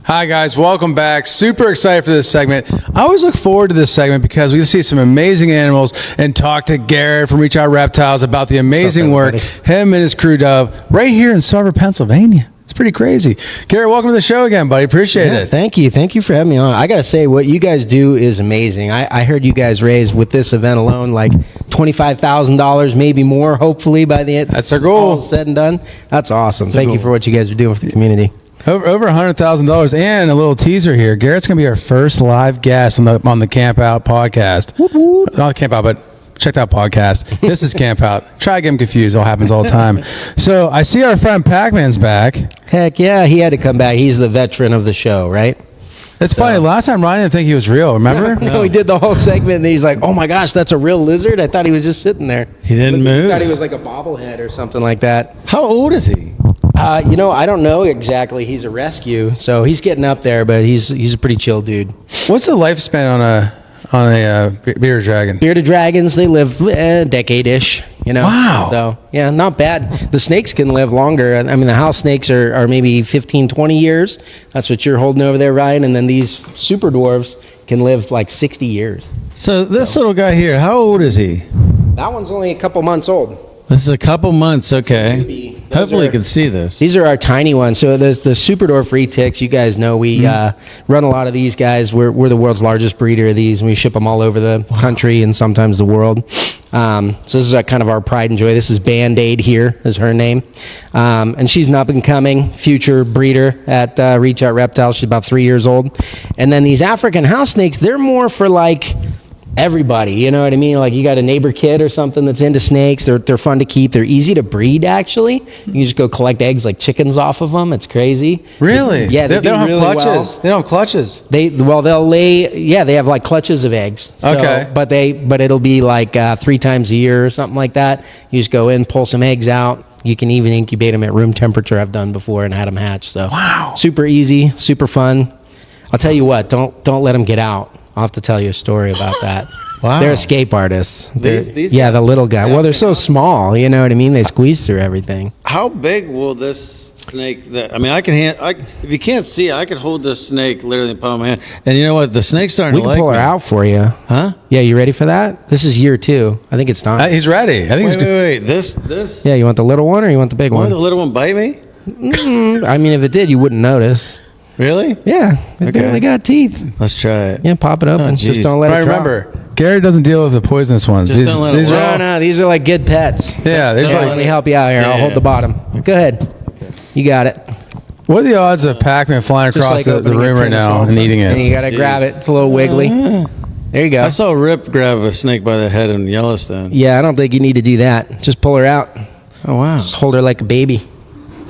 Hi guys, welcome back. Super excited for this segment. I always look forward to this segment because we see some amazing animals and talk to Garrett from Reach Out Reptiles about the amazing work him and his crew do right here in Silver, Pennsylvania. It's pretty crazy. Garrett, welcome to the show again, buddy. Appreciate it. Thank you. Thank you for having me on. I got to say, what you guys do is amazing. I heard you guys raise with this event alone like $25,000, maybe more, hopefully, by the end. That's our goal. All said and done. That's awesome. Thank you for what you guys are doing for the community. Over $100,000, and a little teaser here. Garrett's going to be our first live guest on the CAMPOUT podcast. Not CAMPOUT, but check that podcast. This is CAMPOUT. Try to get him confused. It all happens all the time. So I see our friend Pac-Man's back. Heck yeah, he had to come back. He's the veteran of the show, right? It's funny. Last time Ryan didn't think he was real. Remember? No, we did the whole segment, and he's like, "Oh my gosh, that's a real lizard." I thought he was just sitting there. He didn't move. I thought he was like a bobblehead or something like that. How old is he? I don't know exactly. He's a rescue, so he's getting up there, but he's a pretty chill dude. What's the lifespan on a bearded dragon? Bearded dragons, they live a decade-ish, Wow. So, yeah, not bad. The snakes can live longer. I mean, the house snakes are maybe 15, 20 years. That's what you're holding over there, Ryan. And then these super dwarves can live like 60 years. So this little guy here, how old is he? That one's only a couple months old. This is a couple months, okay. Hopefully you can see this. These are our tiny ones. So there's the Super Dwarf retics. You guys know we run a lot of these guys. We're the world's largest breeder of these, and we ship them all over the country and sometimes the world. So this is kind of our pride and joy. This is Band-Aid here, is her name. And she's an up-and-coming future breeder at Reach Out Reptiles. She's about 3 years old. And then these African house snakes, they're more for like everybody, you know what I mean? Like you got a neighbor kid or something that's into snakes. They're fun to keep. They're easy to breed, actually. You can just go collect eggs like chickens off of them. It's crazy. Really? Yeah, they don't really have clutches. well. They don't have clutches. They'll lay. Yeah, they have like clutches of eggs. So, okay. But it'll be like 3 times a year or something like that. You just go in, pull some eggs out. You can even incubate them at room temperature. I've done before and had them hatch. So wow, super easy, super fun. I'll tell you what. Don't let them get out. I'll have to tell you a story about that. Wow. They're escape artists. These yeah, guys? the little guy. Well, they're so small, you know what I mean? They squeeze through everything. How big will this snake? If you can't see, I could hold this snake literally in the palm of my hand. And you know what? The snake's starting We to can like pull her me. out for you. Huh? Yeah, you ready for that? This is year 2. I think it's time. He's ready. I think he's good. Wait. This? Yeah, you want the little one or you want the big Won't one? the little one bite me? I mean, if it did, you wouldn't notice. Really? Yeah, it barely got teeth. Let's try it. Yeah, pop it open. Just don't let But it drop. remember, Garrett doesn't deal with the poisonous ones. Just don't let it are walk. all, No, these are like good pets. yeah, there's Let me like. help you out here. I'll hold the bottom. Go ahead. You got it. What are the odds of Pac-Man flying Just across like the opening a room right tennis now ball. and eating And it? you got to grab it. It's a little wiggly. There you go. I saw Rip grab a snake by the head in Yellowstone. Yeah, I don't think you need to do that. Just pull her out. Oh wow. Just hold her like a baby.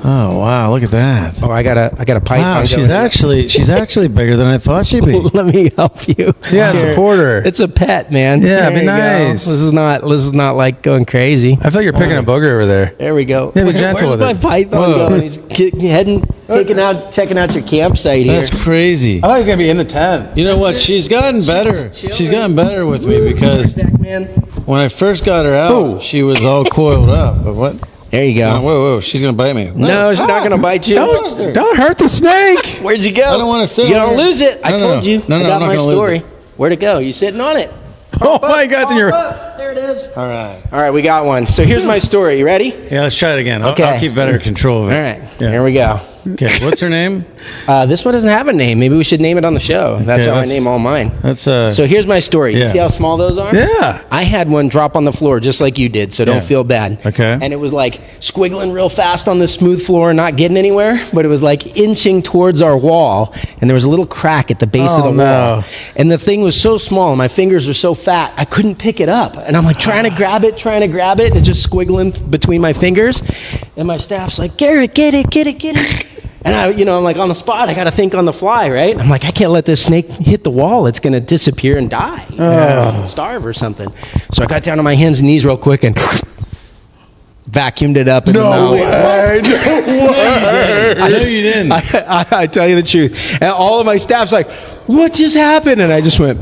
Oh wow. Look at that. Oh, I got a python. Wow. She's going. actually bigger than I thought she'd be. Let me help you. Yeah, Here. support her. It's a pet, man. Yeah, There be you go. nice. This is not like going crazy. I feel like you're picking a booger over there. There we go. Yeah, be gentle Where's with my it. python Whoa. going? He's checking out your campsite here. That's crazy. I thought he was gonna be in the tent. You know what? She's gotten better. chilling. She's gotten better with me because Back, man. when I first got her out, Ooh. she was all coiled up. But what? There you go. Oh, whoa! She's gonna bite me. No, she's not going to bite you. Don't hurt the snake. Where'd you go? I don't wanna sit You on don't there. lose it. I No, told no. you. No, I no, got I'm not my gonna lose story. it. Where'd it go? You sitting on it? Oh my God! It's in your. There it is. All right. All right, we got one. So here's my story. You ready? Yeah, let's try it again. I'll Okay. keep better control of it. All right. Yeah. Here we go. Okay. What's her name? This one doesn't have a name. Maybe we should name it on the show. That's Okay, how I let's- name all mine. That's So here's my story. You Yeah. see how small those are? Yeah. I had one drop on the floor just like you did, so don't Yeah. feel bad. Okay. And it was like squiggling real fast on the smooth floor and not getting anywhere, but it was like inching towards our wall, and there was a little crack at the base of Oh, the no. wall. And the thing was so small, and my fingers were so fat, I couldn't pick it up. And I'm like trying to grab it, and it's just squiggling between my fingers. And my staff's like, Garrett, get it. And I'm like on the spot. I got to think on the fly, right? I'm like, I can't let this snake hit the wall. It's going to disappear and die, starve or something. So I got down on my hands and knees real quick and vacuumed it up in the mouth. way. No way. I know you didn't. I tell you the truth. And all of my staff's like, what just happened? And I just went,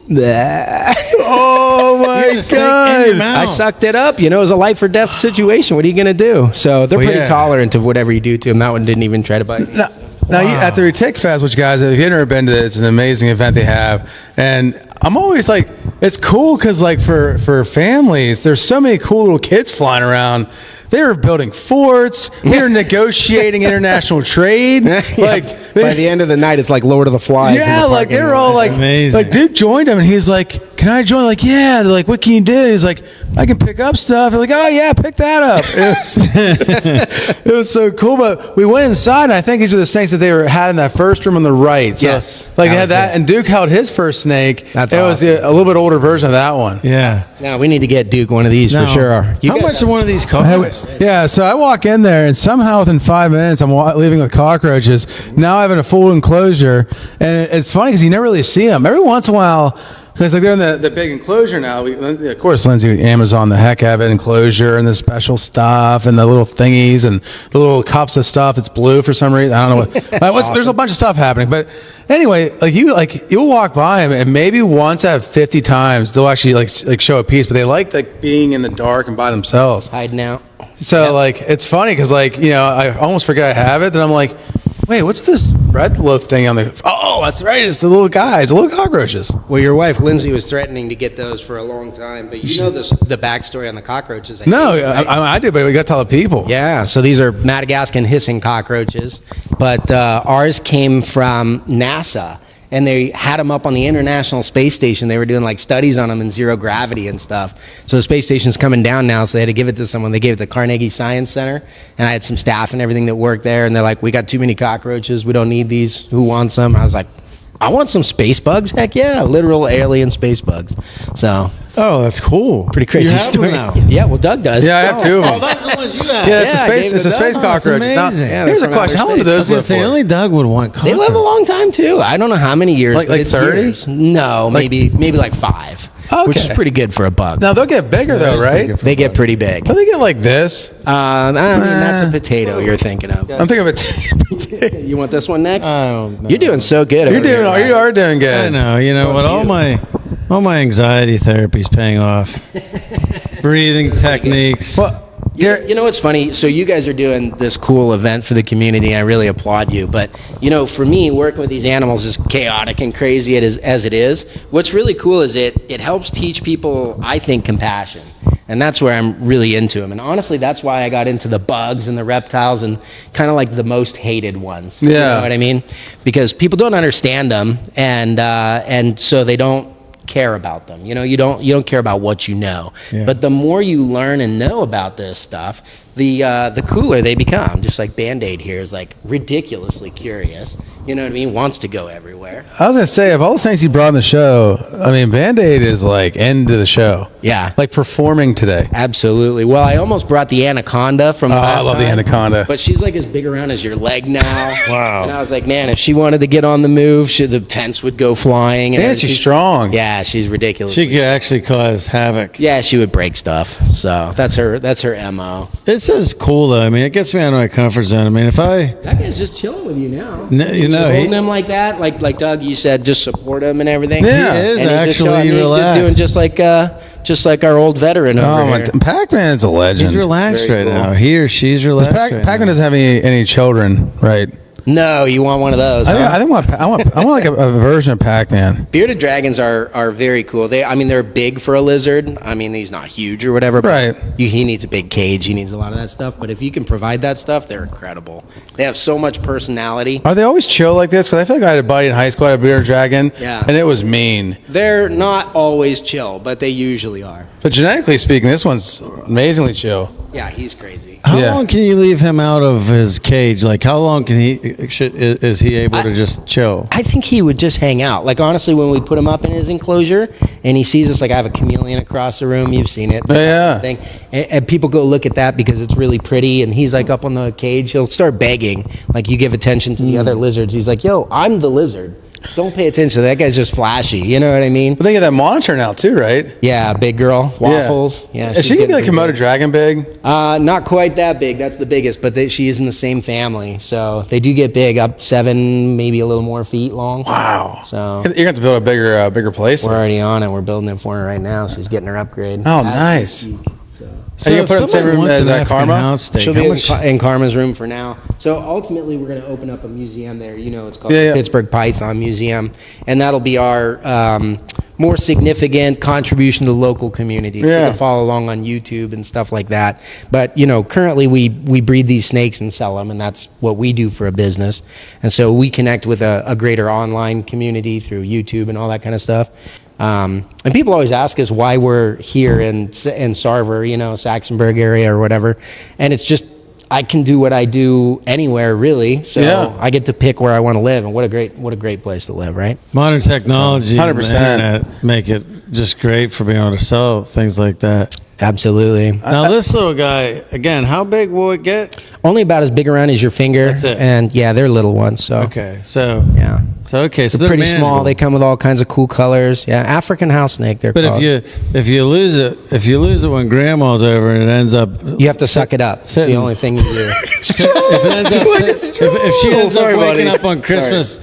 "Bleh." Oh my You snake in your God. mouth. I sucked it up. It was a life or death situation. What are you going to do? So they're Well, pretty yeah. tolerant of whatever you do to them. That one didn't even try to bite me. Now, at the Retic Fest, which guys, if you've never been to it, it's an amazing event they have. And I'm always like, it's cool because like for families, there's so many cool little kids flying around. They were building forts. They were negotiating international trade. Like by the end of the night, it's like Lord of the Flies. yeah, like they were all like, amazing. like Duke joined them, and he's like, "Can I join?" Like, yeah. They're like, "What can you do?" He's like, "I can pick up stuff." They're like, "Oh yeah, pick that up." It was so cool. But we went inside, and I think these are the snakes that had in that first room on the right. So, Yes, like they that had was that, and Duke held his first snake. That's it was awesome. a little bit older version of that one. Yeah. Now we need to get Duke one of these for sure. How much do one of these cost? Yeah, so I walk in there, and somehow within 5 minutes, I'm leaving with cockroaches. Now I have a full enclosure, and it's funny because you never really see them. Every once in a while, because like they're in the big enclosure now. Of course, Lindsay, Amazon, the heck of it, enclosure, and the special stuff, and the little thingies, and the little cups of stuff that's blue for some reason. I don't know what. Awesome. There's a bunch of stuff happening, but anyway, you'll walk by them, and maybe once out of 50 times they'll actually like show a piece, but they like being in the dark and by themselves. Hiding out. So like it's funny because I almost forget I have it, and I'm like, wait, what's this red loaf thing on the? Oh, that's right, it's the little guys, the little cockroaches. Well, your wife Lindsay was threatening to get those for a long time, but you know the backstory on the cockroaches. No, right? I do, but we got to tell the people. Yeah, so these are Madagascan hissing cockroaches, but ours came from NASA. And they had them up on the International Space Station. They were doing like studies on them in zero gravity and stuff. So the space station's coming down now, so they had to give it to someone. They gave it to the Carnegie Science Center, and I had some staff and everything that worked there. And they're like, "We got too many cockroaches. We don't need these. Who wants some?" I was like, "I want some space bugs. Heck yeah, literal alien space bugs." So Oh, that's cool. pretty crazy You have story. them now. Yeah, well, Doug does. Yeah, I have two of them. Oh, that's the ones you have. Yeah, Yeah, I gave it's a it space to Doug. cockroach. That's Now, amazing. Yeah, here's they're a from question: outer how long do space. those live for? Only Doug would want They cockroaches. live a long time too. I don't know how many years. Like but it's 30? years. No, maybe like 5, which is Okay. pretty good for a bug. Now they'll get bigger though, right? They get pretty big. But they get like this. I mean, that's a potato you're thinking of. I'm thinking of a. You want this one next? I don't know. You're doing so good. You over here. are doing good. I know. You know what? All my anxiety therapy's paying off. Breathing techniques. Well, You know what's funny? So you guys are doing this cool event for the community. I really applaud you. But for me, working with these animals is chaotic and crazy as it is. What's really cool is it helps teach people, I think, compassion, and that's where I'm really into them. And honestly, that's why I got into the bugs and the reptiles and kind of like the most hated ones. Yeah. You know what I mean? Because people don't understand them, and so they don't care about them. You don't care about what you know. Yeah. But the more you learn and know about this stuff, the cooler they become. Just like Band-Aid here is like ridiculously curious. You know what I mean? Wants to go everywhere. I was gonna say, of all the things you brought on the show, I mean, Band-Aid is like end of the show. Yeah. Like performing today. Absolutely. Well, I almost brought the anaconda from last I love the time, anaconda. But she's like as big around as your leg now. Wow. And I was like, man, if she wanted to get on the move, the tents would go flying. And she's strong. Yeah, she's ridiculous. She could actually cause havoc. Yeah, she would break stuff. So that's her MO. This is cool though. I mean, it gets me out of my comfort zone. I mean, if I, That guy's just chilling with you now. he- Holding him like that, like Doug, you said, just support him and everything. Yeah. He is And he's just actually chilling. He's relaxed. doing just like our old veteran over Oh my! here. Pac-Man's a legend. he's relaxed Very right cool. now. He or she's relaxed. Pac-Man right doesn't have any children, right? No, you want one of those. I huh? think I want like a version of Pac-Man. Bearded dragons are very cool. They're big for a lizard. I mean, he's not huge or whatever. But Right. He needs a big cage. He needs a lot of that stuff. But if you can provide that stuff, they're incredible. They have so much personality. Are they always chill like this? Because I feel like I had a buddy in high school, I had a bearded dragon, Yeah. and it was mean. They're not always chill, but they usually are. But genetically speaking, this one's amazingly chill. Yeah, he's crazy. How Yeah. long can you leave him out of his cage? Like, how long can is he able to just chill? I think he would just hang out. Like, honestly, when we put him up in his enclosure and he sees us, like, I have a chameleon across the room. You've seen it. Yeah. Thing. And people go look at that because it's really pretty. And he's, like, up on the cage. He'll start begging. Like, you give attention to the other lizards. He's like, yo, I'm the lizard. Don't pay attention. That guy's just flashy. You know what I mean? But they get that monitor now too, right? Yeah, big girl. Waffles. Yeah. Is she gonna be like Komodo dragon big? Not quite that big. That's the biggest. But she is in the same family. So they do get big, up 7, maybe a little more feet long. Wow. So You're gonna have to build a bigger place. we're already on it. We're building it for her right now. She's getting her upgrade. Oh, As we nice. speak. So Are you gonna put it in the same room as Karma? She'll be in Karma's room for now. So ultimately, we're going to open up a museum there. You know, it's called the Pittsburgh Python Museum, and that'll be our more significant contribution to the local community. So you can follow along on YouTube and stuff like that. But you know, currently we breed these snakes and sell them, and that's what we do for a business. And so we connect with a greater online community through YouTube and all that kind of stuff. And people always ask us why we're here in Sarver, you know, Saxonburg area or whatever. And it's just, I can do what I do anywhere really. So I get to pick where I want to live, and what a great place to live, right? Modern technology, 100%, and the internet make it just great for being able to sell things like that. Absolutely. Now this little guy, again, how big will it get? Only about as big around as your finger. That's it. And yeah, they're little ones. So Okay, so yeah. so They're pretty small. They come with all kinds of cool colors. Yeah, African house snake. They're But called. if you lose it when grandma's over and it ends up, You have to suck it up. It's the only thing you do. if she ends up waking up on Christmas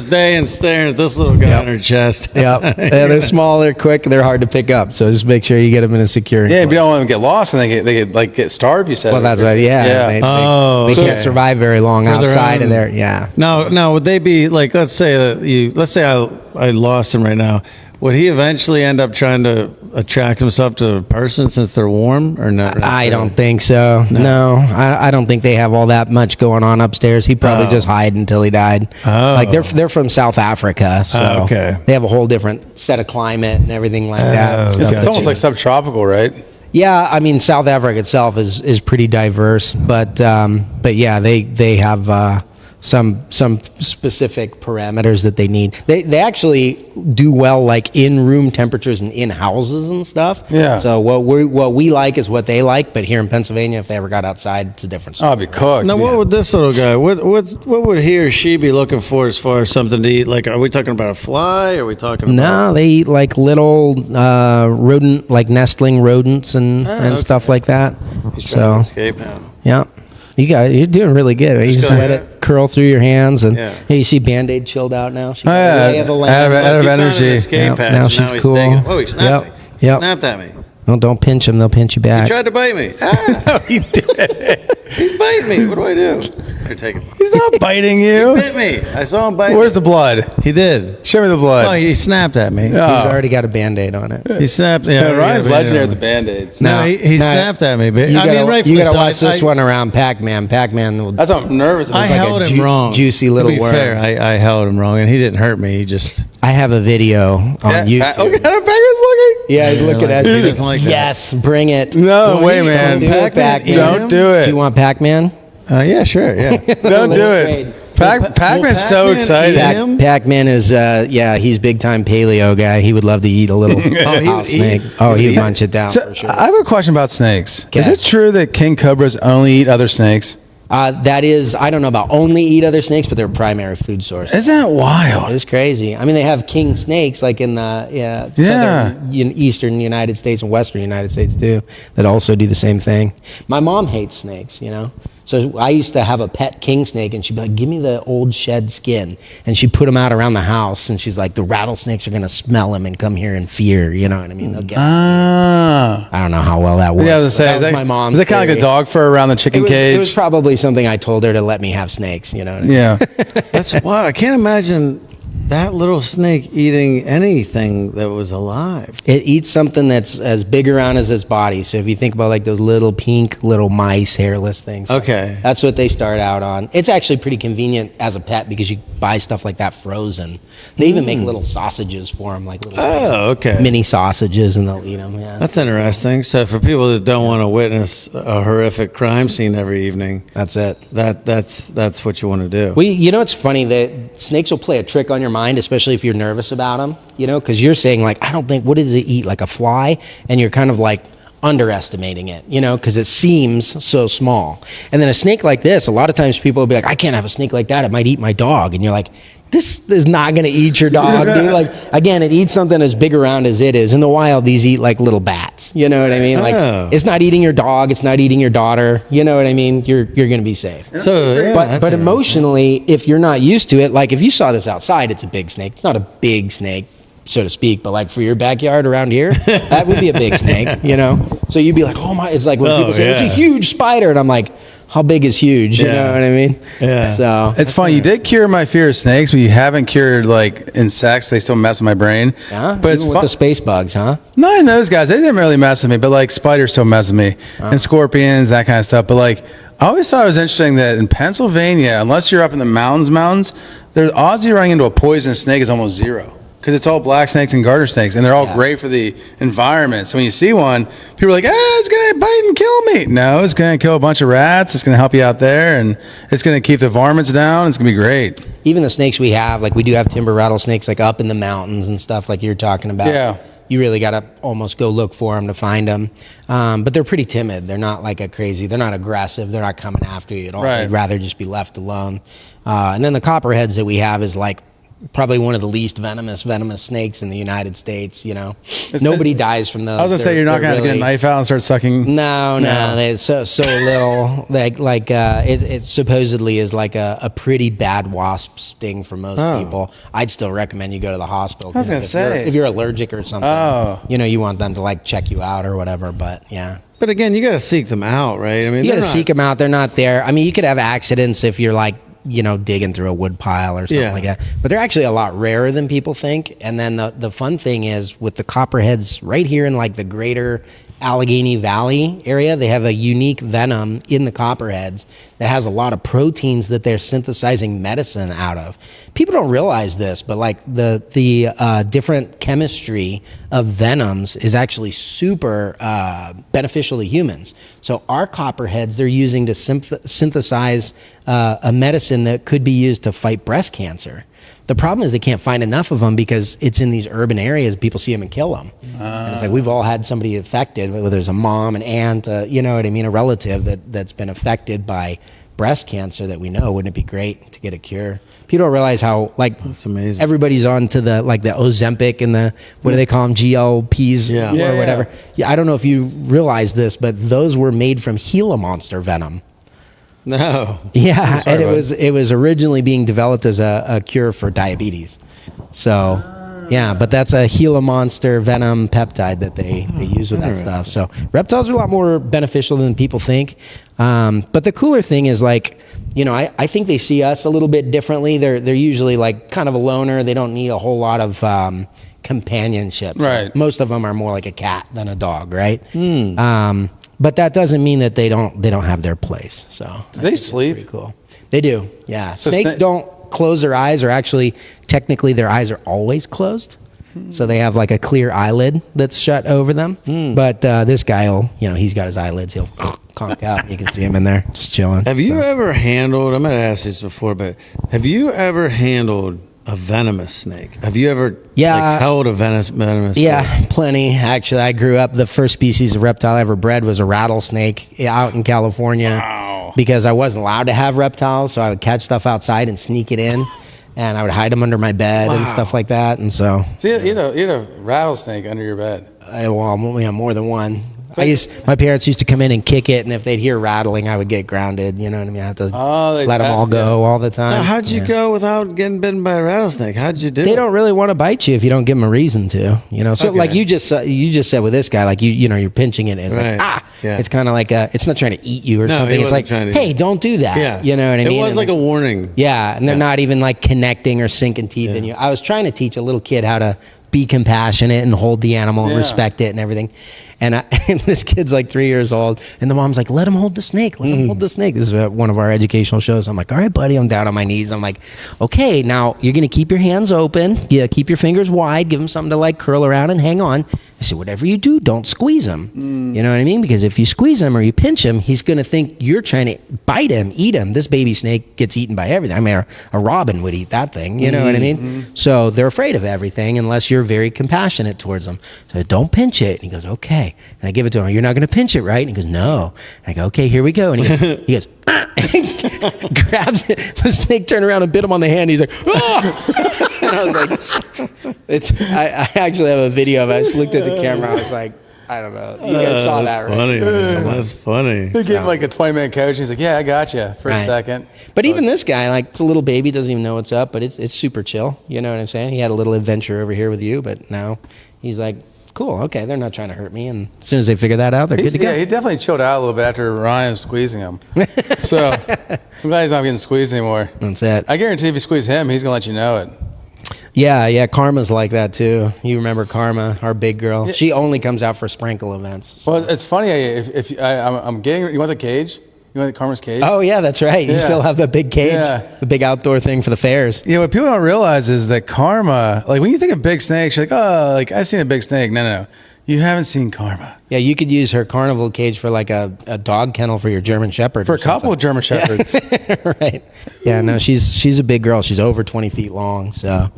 Day and staring at this little guy on her chest. Yeah, they're small, they're quick, they're hard to pick up. So just make sure you get them in a secure. Yeah, if you don't want them to get lost and they get starved, you said. Well, that's right. Yeah. They so- can't survive very long For their outside own- of there. Yeah. Now, would they be like? Let's say I lost him right now. Would he eventually end up trying to attract himself to a person since they're warm, or not? I don't think so. No, I don't think they have all that much going on upstairs. He probably just hid until he died. Oh. Like they're from South Africa, so okay. they have a whole different set of climate and everything like that. So- It's almost like subtropical, right? Yeah, I mean South Africa itself is pretty diverse, but yeah, they have some specific parameters that they need. They actually do well like in room temperatures and in houses and stuff. Yeah. So what we like is what they like, but here in Pennsylvania, if they ever got outside, it's a different story. Oh, it'd be cooked. Now, what would this little guy? What would he or she be looking for as far as something to eat? Like, are we talking about a fly? Are we talking about? No, they eat like little rodent, like nestling rodents and stuff like that. He's So trying to escape now. yeah. You're doing really good. Right? You just go let ahead. it curl through your hands, and Yeah. you see Band-Aid chilled out now. She Oh, yeah. way of the Out land. of He found an energy. escape Yep, hatch, now and she's he's cool. taking- Oh, he snapped me. Yep. Snapped at me. No, don't pinch them. They'll pinch you He back. tried to bite me. Ah, He did. he's biting me. What do I do? Here, take him. He's not biting you. Bit me. I saw him bite. Where's me. the blood? He did. Show me the Oh, blood. he snapped at me. He's already got a Band-Aid on it. He snapped. Yeah, Ryan's yeah, legendary yeah. with the Band-Aids. No, he snapped at me. But You I mean, gotta, rightfully you gotta so. watch this one around Pac-Man. Pac-Man will. That's what I'm nervous about. I like a held him wrong. juicy little to be worm. fair, I held him wrong, and he didn't hurt me. He just. I have a video on YouTube. Look at how Becca's looking. Yeah, he's looking at he me. doesn't like that. Yes, bring it. No, wait, Don't man. do it, Pac-Man. Don't do it. Do you want Pac-Man? Yeah, sure. Yeah. Don't do Let's it. trade. Pac-Man's so Pac-Man excited. eat him? Pac-Man is, he's big time paleo guy. He would love to eat a little house eat- snake. he Oh, would he'd eat munch it down So, for sure. I have a question about snakes. Is Okay. it true that king cobras only eat other snakes? That is, I don't know about only eat other snakes, but they're a primary food source. Isn't that wild? It's crazy. I mean, they have king snakes like in the southern, eastern United States and western United States too, that also do the same thing. My mom hates snakes, you know. So I used to have a pet king snake, and she'd be like, "Give me the old shed skin," and she'd put them out around the house, and she's like, "The rattlesnakes are gonna smell them and come here in fear." You know what I mean? They'll get 'em. Ah. I don't know how well that works. Yeah, I was but gonna say, that was is my mom's. Is that kind of like a theory. dog fur around the chicken cage? It was probably something I told her to let me have snakes. You know what I mean? Yeah. That's wild. I can't imagine that little snake eating anything that was alive. It eats something that's as big around as its body. So if you think about like those little pink little mice, hairless things. Okay. That's what they start out on. It's actually pretty convenient as a pet because you buy stuff like that frozen. They even make little sausages for them, like little Oh, okay. mini sausages, and they'll eat them. Yeah. That's interesting. So for people that don't want to witness a horrific crime scene every evening, That's it. that's what you want to do. Well, you know, it's funny that snakes will play a trick on your mind, especially if you're nervous about them, you know, because you're saying like, I don't think, what does it eat? Like a fly? And you're kind of like underestimating it, you know, because it seems so small. And then a snake like this, a lot of times people will be like, I can't have a snake like that. It might eat my dog. And you're like, this is not going to eat your dog, dude. Like, again, it eats something as big around as it is. In the wild, these eat like little bats. You know what I mean? Like, Oh. it's not eating your dog. It's not eating your daughter. You know what I mean? You're going to be safe. So, yeah, But that's emotionally, if you're not used to it, like if you saw this outside, it's a big snake. It's not a big snake. so to speak, but like for your backyard around here, that would be a big snake, you know? So you'd be like, oh my, it's like when people say, it's a huge spider. And I'm like, how big is huge? You know what I mean? Yeah. So it's funny. You did cure my fear of snakes, but you haven't cured like insects. They still mess with my brain. Yeah, but it's even with the space bugs, huh? Not those guys. They didn't really mess with me, but like spiders still mess with me and scorpions, that kind of stuff. But like, I always thought it was interesting that in Pennsylvania, unless you're up in the mountains, there's odds of you running into a poisonous snake is almost zero. Because it's all black snakes and garter snakes, and they're all great for the environment. So when you see one, people are like, it's going to bite and kill me. No, it's going to kill a bunch of rats. It's going to help you out there, and it's going to keep the varmints down. It's going to be great. Even the snakes we have, like we do have timber rattlesnakes like up in the mountains and stuff like you're talking about. Yeah. You really got to almost go look for them to find them. But they're pretty timid. They're not like they're not aggressive. They're not coming after you at all. Right. They'd rather just be left alone. And then the copperheads that we have is like probably one of the least venomous snakes in the United States. You know, nobody dies from those. I was gonna say you're not gonna have to get a knife out and start sucking. No. They're so little. It supposedly is like a pretty bad wasp sting for most people. I'd still recommend you go to the hospital. I was gonna say if you're allergic or something, you know, you want them to like check you out or whatever. But yeah. But again, you got to seek them out, right? I mean, you got to seek them out. They're not there. I mean, you could have accidents if you're like, you know, digging through a wood pile or something like that. But they're actually a lot rarer than people think. And then the fun thing is with the copperheads right here in like the greater Allegheny Valley area, they have a unique venom in the copperheads that has a lot of proteins that they're synthesizing medicine out of. People don't realize this, but like the different chemistry of venoms is actually super beneficial to humans. So our copperheads, they're using to synthesize a medicine that could be used to fight breast cancer. The problem is they can't find enough of them because it's in these urban areas. People see them and kill them. And it's like we've all had somebody affected, whether there's a mom, an aunt, you know what I mean, a relative that's been affected by breast cancer that we know. Wouldn't it be great to get a cure? People don't realize how that's amazing. Everybody's on to the Ozempic and the what do they call them, GLPs or whatever. Yeah, I don't know if you realize this, but those were made from Gila monster venom. No. Yeah, and it was originally being developed as a cure for diabetes. So, yeah, but that's a Gila monster venom peptide that they use with that stuff. So reptiles are a lot more beneficial than people think. But the cooler thing is like, you know, I think they see us a little bit differently. They're usually like kind of a loner. They don't need a whole lot of companionship. Right. Most of them are more like a cat than a dog, right? But that doesn't mean that they don't have their place. So do they sleep? Pretty cool. They do. Yeah. So Snakes don't close their eyes, or actually, technically, their eyes are always closed. So they have like a clear eyelid that's shut over them. But this guy he's got his eyelids. He'll conk out. You can see him in there just chilling. Have you ever handled? I might have asked this before, but have you ever handled a venomous snake? Have you ever held a venomous snake? Yeah, plenty. Actually, I grew up, the first species of reptile I ever bred was a rattlesnake out in California. Wow. Because I wasn't allowed to have reptiles, so I would catch stuff outside and sneak it in, and I would hide them under my bed and stuff like that. And so you had a rattlesnake under your bed. More than one. My parents used to come in and kick it, and if they'd hear rattling, I would get grounded. You know what I mean? I have to let them all go all the time. Now, how'd you go without getting bitten by a rattlesnake? How'd you do it? They don't really want to bite you if you don't give them a reason to. You know, so like you just said with this guy, like you're pinching it. And it's like it's kind of like it's not trying to eat you or something. It's like, hey, don't do that. Yeah. You know what I mean? It was like a warning. Yeah, and they're not even like connecting or sinking teeth in you. I was trying to teach a little kid how to be compassionate and hold the animal and respect it and everything. And this kid's like 3 years old, and the mom's like, let him hold the snake. Let him hold the snake. This is one of our educational shows. I'm like, all right, buddy. I'm down on my knees. I'm like, okay, now you're going to keep your hands open. Yeah, keep your fingers wide. Give him something to like curl around and hang on. I said, whatever you do, don't squeeze him. You know what I mean? Because if you squeeze him or you pinch him, he's going to think you're trying to bite him, eat him. This baby snake gets eaten by everything. I mean, a robin would eat that thing. You know what I mean? So they're afraid of everything unless you're very compassionate towards them. So don't pinch it. And he goes, okay. And I give it to him. You're not going to pinch it, right? And he goes, no. And I go, okay, here we go. And he goes, grabs it. The snake turned around and bit him on the hand. He's like, oh! And I was like, I actually have a video of it. I just looked at the camera. I was like, I don't know. You guys saw that, right? Funny, man. That's funny. He gave him like a 20-minute coach. He's like, yeah, I got you for a second. But even this guy, like, it's a little baby, doesn't even know what's up, but it's super chill. You know what I'm saying? He had a little adventure over here with you, but now he's like, cool, okay, they're not trying to hurt me. And as soon as they figure that out, they're good to go. Yeah, he definitely chilled out a little bit after Ryan was squeezing him. So I'm glad he's not getting squeezed anymore. That's it. I guarantee if you squeeze him, he's going to let you know it. Yeah, Karma's like that too. You remember Karma, our big girl? Yeah. She only comes out for sprinkle events. So. Well, it's funny. I'm getting. You want the cage? You want Karma's cage? Oh yeah, that's right. You still have the big cage, the big outdoor thing for the fairs. Yeah, what people don't realize is that Karma, like when you think of big snakes, you're like, oh, like I've seen a big snake. No. You haven't seen Karma. Yeah, you could use her carnival cage for like a dog kennel for your German Shepherd. For a couple of German Shepherds. Yeah. Right. Yeah, no, she's a big girl. She's over 20 feet long. So,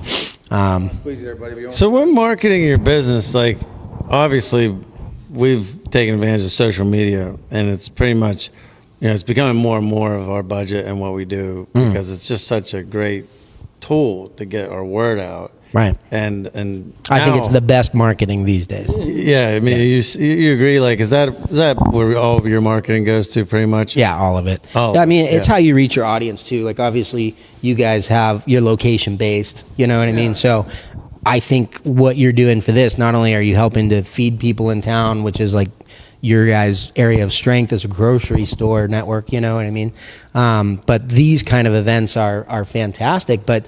so when marketing your business, like obviously we've taken advantage of social media, and it's pretty much, it's becoming more and more of our budget and what we do because it's just such a great tool to get our word out. Right. And I think it's the best marketing these days. Yeah, I mean, you agree? Like, is that where all of your marketing goes to, pretty much? Yeah, all of it. I mean, it's how you reach your audience too. Like, obviously, you guys have your location based. You know what I mean? So, I think what you're doing for this, not only are you helping to feed people in town, which is like your guys' area of strength as a grocery store network. You know what I mean? But these kind of events are fantastic. But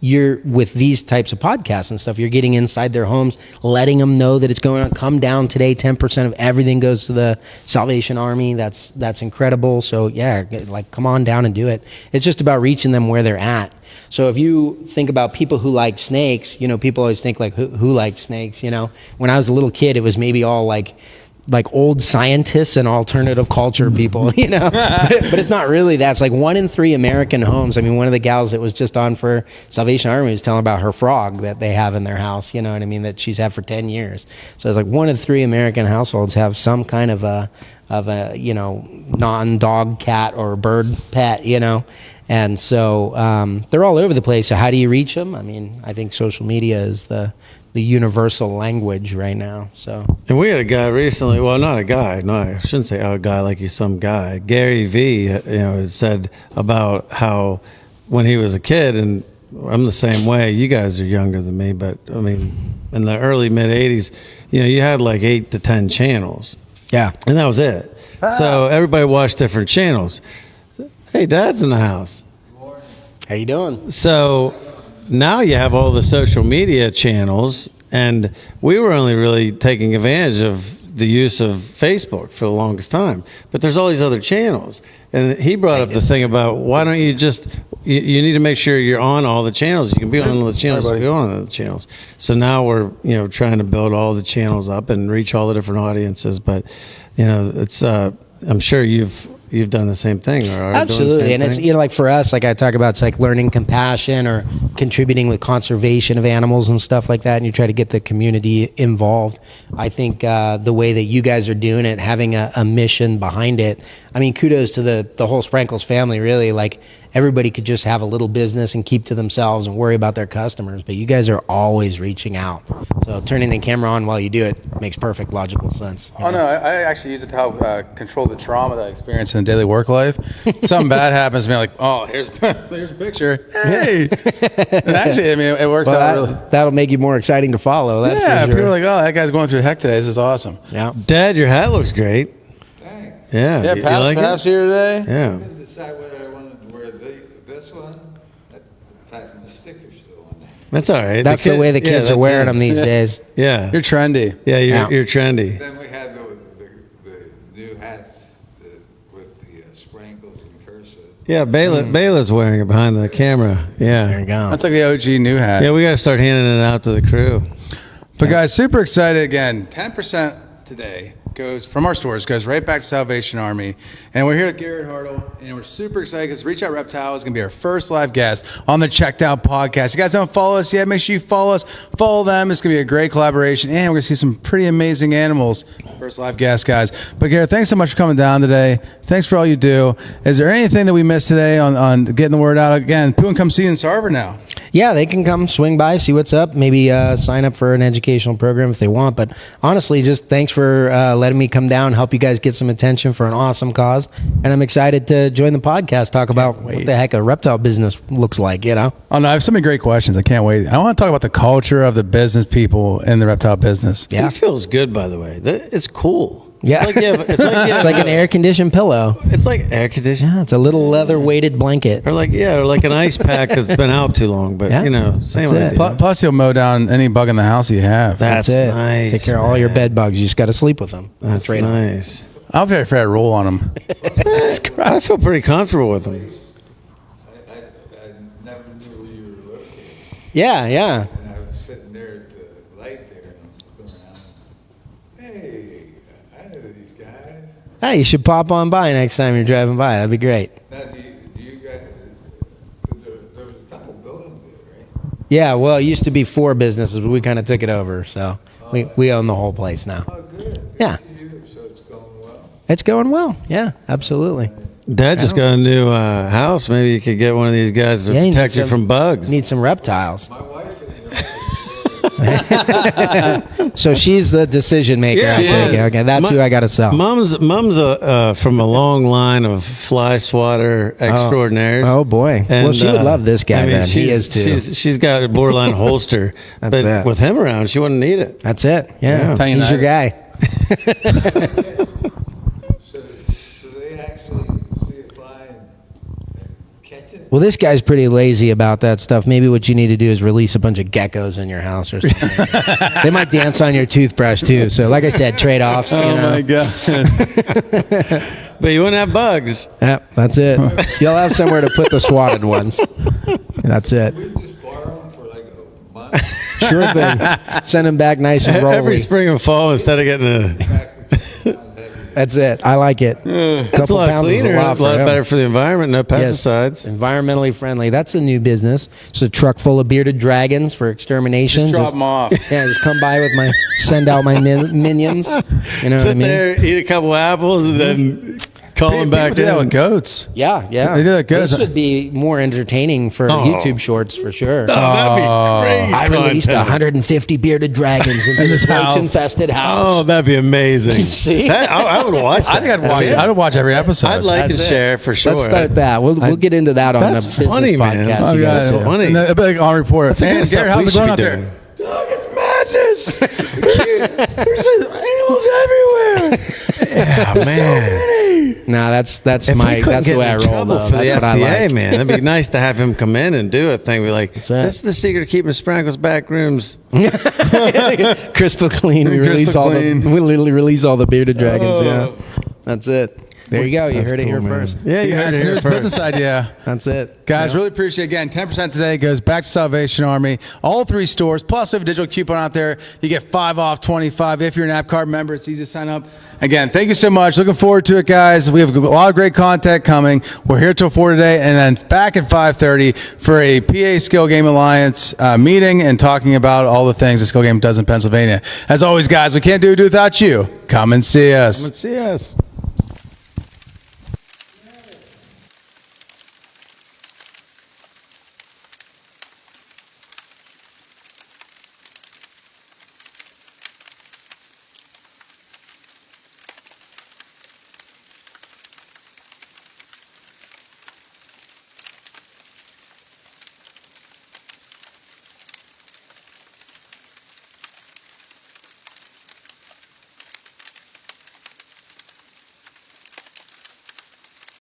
you're with these types of podcasts and stuff, you're getting inside their homes, letting them know that it's going on. Come down today. 10% of everything goes to the Salvation Army. That's incredible. So yeah, like come on down and do it. It's just about reaching them where they're at. So if you think about people who like snakes, people always think like who likes snakes. When I was a little kid, it was maybe all like old scientists and alternative culture people, but it's not really that. It's like 1 in 3 American homes. I mean, one of the gals that was just on for Salvation Army was telling about her frog that they have in their house, that she's had for 10 years. So it's like 1 in 3 American households have some kind of a non-dog cat or bird pet, and so they're all over the place. So how do you reach them? I mean, I think social media is the universal language right now. So, and we had a guy recently. Well, not a guy. No, I shouldn't say a guy like he's some guy. Gary V. Had said about how when he was a kid, and I'm the same way. You guys are younger than me, but I mean, in the early mid '80s, you had like 8 to 10 channels. Yeah, and that was it. So everybody watched different channels. Hey, Dad's in the house. How you doing? So now you have all the social media channels, and we were only really taking advantage of the use of Facebook for the longest time. But there's all these other channels. And he brought up the thing about why don't you just, you need to make sure you're on all the channels. You can be on all the channels, be on all the channels. So now we're, trying to build all the channels up and reach all the different audiences. But, it's, I'm sure you've done the same thing, or absolutely. And it's like for us, like I talk about, it's like learning compassion or contributing with conservation of animals and stuff like that, and you try to get the community involved. I think the way that you guys are doing it, having a mission behind it, I mean, kudos to the whole Sprankles family, really. Like everybody could just have a little business and keep to themselves and worry about their customers, but you guys are always reaching out. So turning the camera on while you do it makes perfect logical sense. No, I actually use it to help control the trauma that I experience in daily work life. Something bad happens to me, like, oh, here's a picture. Hey. And actually, I mean, it works out really. That'll make you more exciting to follow. That's for sure. People are like, oh, that guy's going through heck today. This is awesome. Yeah. Dad, your hat looks great. Thanks. Yeah. Yeah, Pap's here today. Yeah. I couldn't decide whether I wanted to wear this one. In fact, my sticker's still on there. That's all right. That's the way the kids are wearing them these days. Yeah. You're trendy. Yeah, you're trendy. Then we had the new hats with the sprinkles and cursive. Yeah, Bayla's wearing it behind the camera. Yeah. There you go. That's like the OG new hat. Yeah, we got to start handing it out to the crew. But guys, super excited again. 10% today goes from our stores, goes right back to Salvation Army. And we're here with Garrett Hartle, and we're super excited because Reach Out Reptiles is going to be our first live guest on the Checked Out podcast. You guys don't follow us yet, make sure you follow us, follow them. It's going to be a great collaboration, and we're going to see some pretty amazing animals. First live guest, guys. But Garrett, thanks so much for coming down today. Thanks for all you do. Is there anything that we missed today on getting the word out? Again, people can come see you in Sarver now. Yeah, they can come swing by, see what's up, maybe sign up for an educational program if they want. But honestly, just thanks for letting me come down, help you guys get some attention for an awesome cause. And I'm excited to join the podcast, talk about what the heck a reptile business looks like, you know? Oh, no, I have so many great questions. I can't wait. I want to talk about the culture of the business people in the reptile business. Yeah. It feels good, by the way. It's cool. Yeah. It's like an air-conditioned pillow. It's like air conditioning. Yeah, it's a little leather-weighted blanket. Or like an ice pack that's been out too long. But, Yeah. same That's it. idea. Plus, you'll mow down any bug in the house you have. That's it. nice. Take care of all your bed bugs. You just got to sleep with them. That's right. nice. I'll very fair roll on them. I feel pretty comfortable with them. I never knew where you were located. Yeah. And I was sitting there at the light there and I was going around. Hey, I know these guys. Hey, you should pop on by next time you're driving by. That'd be great. Now, do you guys, there was a couple buildings there, right? Yeah, well, it used to be 4 businesses, but we kind of took it over. So we own the whole place now. Oh, good. Yeah. Good for you. So it's going well. It's going well. Yeah, absolutely. Dad just got a new house. Maybe you could get one of these guys to Yeah, you need protect you some- from bugs. Need some reptiles. My wife's in So she's the decision maker. Yeah, I she take it. is. Okay, that's who I got to sell. Mom's from a long line of fly swatter extraordinaires. Oh boy. Well, she would love this guy. Then he is too. She's got a borderline holster, That's but it. with him around, she wouldn't need it. That's it. Yeah, Yeah. he's your guy. So they actually see a fly and catch it? Well, this guy's pretty lazy about that stuff. Maybe what you need to do is release a bunch of geckos in your house or something. They might dance on your toothbrush too. So, like I said, trade-offs. You know? God. But you wouldn't have bugs. Yep, that's it. You'll have somewhere to put the swatted ones. That's it. We just borrow them for like a month. Sure thing. Send them back nice and Every rolly. spring and fall, instead of getting a That's it. I like it. it's a Couple lot pounds is cleaner, a a lot lot for him. better for the environment. No Yes. pesticides. Environmentally friendly. That's a new business. It's a truck full of bearded dragons for extermination. Just drop them off. Yeah, just come by with send out my minions. You know what I Sit mean? there, eat a couple apples, and then call them back People do that in. with goats. Yeah. They do that good. This would be more entertaining for YouTube shorts for sure. Oh, that'd be great. I released content. 150 bearded dragons into this house. roach-infested Oh, house. that'd be amazing. See? I would watch that. I think I'd watch That's it. I would watch every episode. I'd like That's to it. share for sure. Let's start that. We'll get into that on the That's business funny, man. podcast. Oh, you guys yeah. do. That's funny. And that'd be like on report. That's the kind Hey, of Garrett, stuff how's we it going should out be there? doing. Dog, it's madness. There's animals everywhere. Yeah, man. No, that's If we my couldn't that's get the way I in roll. trouble Though. for That's the what I FDA, like. man. It'd be nice to have him come in and do a thing. Be like, it. that's the secret to keeping Sprankle's back rooms. Crystal clean. We release Crystal all clean. the we literally release all the bearded dragons. Yeah, that's it. There you go. You That's heard it cool, here man. first. Yeah, you heard It's it the here newest first. business idea. That's it. Guys, really appreciate it. Again, 10% today goes back to Salvation Army. All 3 stores. Plus, we have a digital coupon out there. You get 5 off 25. If you're an App Card member, it's easy to sign up. Again, thank you so much. Looking forward to it, guys. We have a lot of great content coming. We're here till 4 today, and then back at 5:30 for a PA Skill Game Alliance meeting and talking about all the things the Skill Game does in Pennsylvania. As always, guys, we can't do it without you. Come and see us. Let's see us.